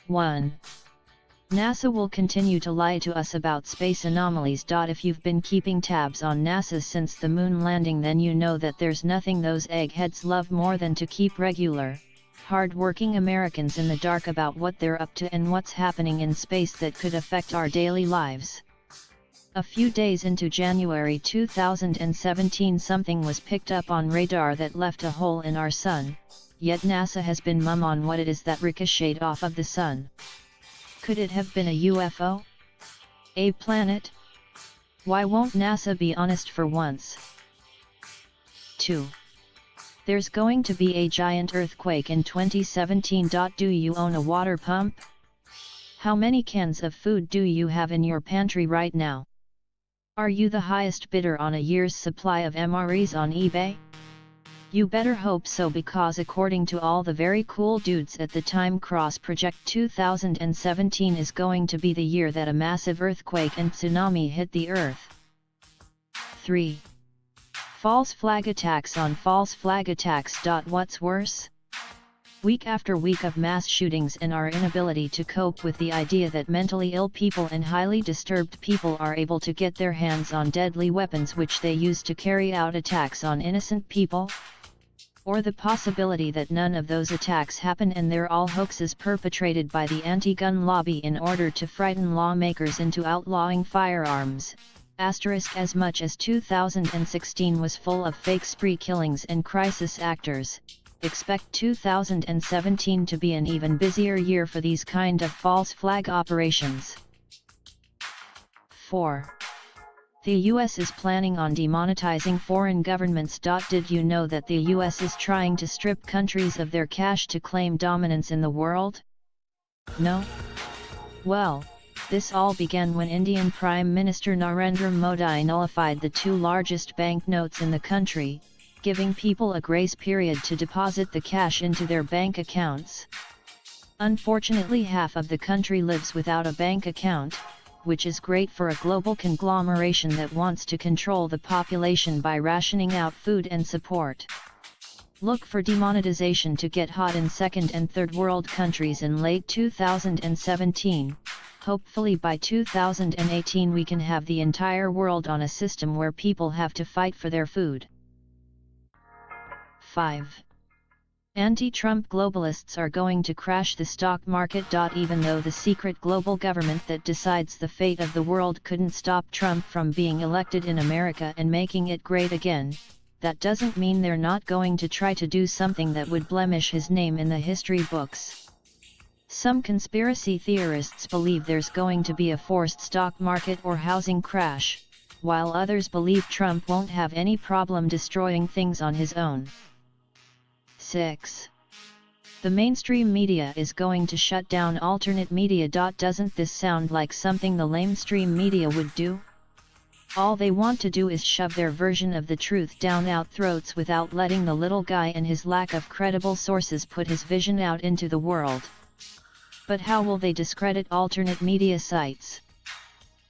1. NASA will continue to lie to us about space anomalies. If you've been keeping tabs on NASA since the moon landing, then you know that there's nothing those eggheads love more than to keep regular, hard-working Americans in the dark about what they're up to and what's happening in space that could affect our daily lives. A few days into January 2017, something was picked up on radar that left a hole in our sun, yet NASA has been mum on what it is that ricocheted off of the sun. Could it have been a UFO? A planet? Why won't NASA be honest for once? 2. There's going to be a giant earthquake in 2017. Do you own a water pump? How many cans of food do you have in your pantry right now? Are you the highest bidder on a year's supply of MREs on eBay? You better hope so, because according to all the very cool dudes at the Time Cross Project, 2017 is going to be the year that a massive earthquake and tsunami hit the Earth. 3. False flag attacks on false flag attacks. What's worse? Week after week of mass shootings and our inability to cope with the idea that mentally ill people and highly disturbed people are able to get their hands on deadly weapons which they use to carry out attacks on innocent people? Or the possibility that none of those attacks happen and they're all hoaxes perpetrated by the anti-gun lobby in order to frighten lawmakers into outlawing firearms. As much as 2016 was full of fake spree killings and crisis actors, expect 2017 to be an even busier year for these kind of false flag operations. 4. The US is planning on demonetizing foreign governments. Did you know that the US is trying to strip countries of their cash to claim dominance in the world? No? Well, this all began when Indian Prime Minister Narendra Modi nullified the 2 largest banknotes in the country, giving people a grace period to deposit the cash into their bank accounts. Unfortunately, half of the country lives without a bank account, which is great for a global conglomeration that wants to control the population by rationing out food and support. Look for demonetization to get hot in second and third world countries in late 2017. Hopefully by 2018 we can have the entire world on a system where people have to fight for their food. 5. Anti-Trump globalists are going to crash the stock market. Even though the secret global government that decides the fate of the world couldn't stop Trump from being elected in America and making it great again, that doesn't mean they're not going to try to do something that would blemish his name in the history books. Some conspiracy theorists believe there's going to be a forced stock market or housing crash, while others believe Trump won't have any problem destroying things on his own. 6. The mainstream media is going to shut down alternate media. Doesn't this sound like something the lamestream media would do? All they want to do is shove their version of the truth down our throats without letting the little guy and his lack of credible sources put his vision out into the world. But how will they discredit alternate media sites?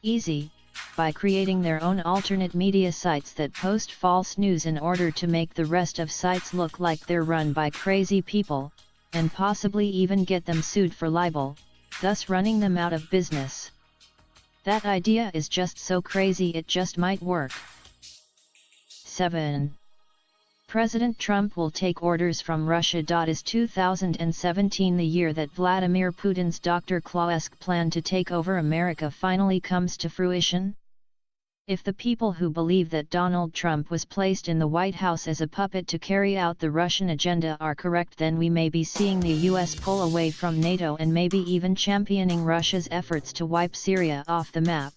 Easy, by creating their own alternate media sites that post false news in order to make the rest of sites look like they're run by crazy people, and possibly even get them sued for libel, thus running them out of business. That idea is just so crazy it just might work. 7. President Trump will take orders from Russia. Is 2017 the year that Vladimir Putin's Dr. Claw-esque plan to take over America finally comes to fruition? If the people who believe that Donald Trump was placed in the White House as a puppet to carry out the Russian agenda are correct, then we may be seeing the US pull away from NATO and maybe even championing Russia's efforts to wipe Syria off the map.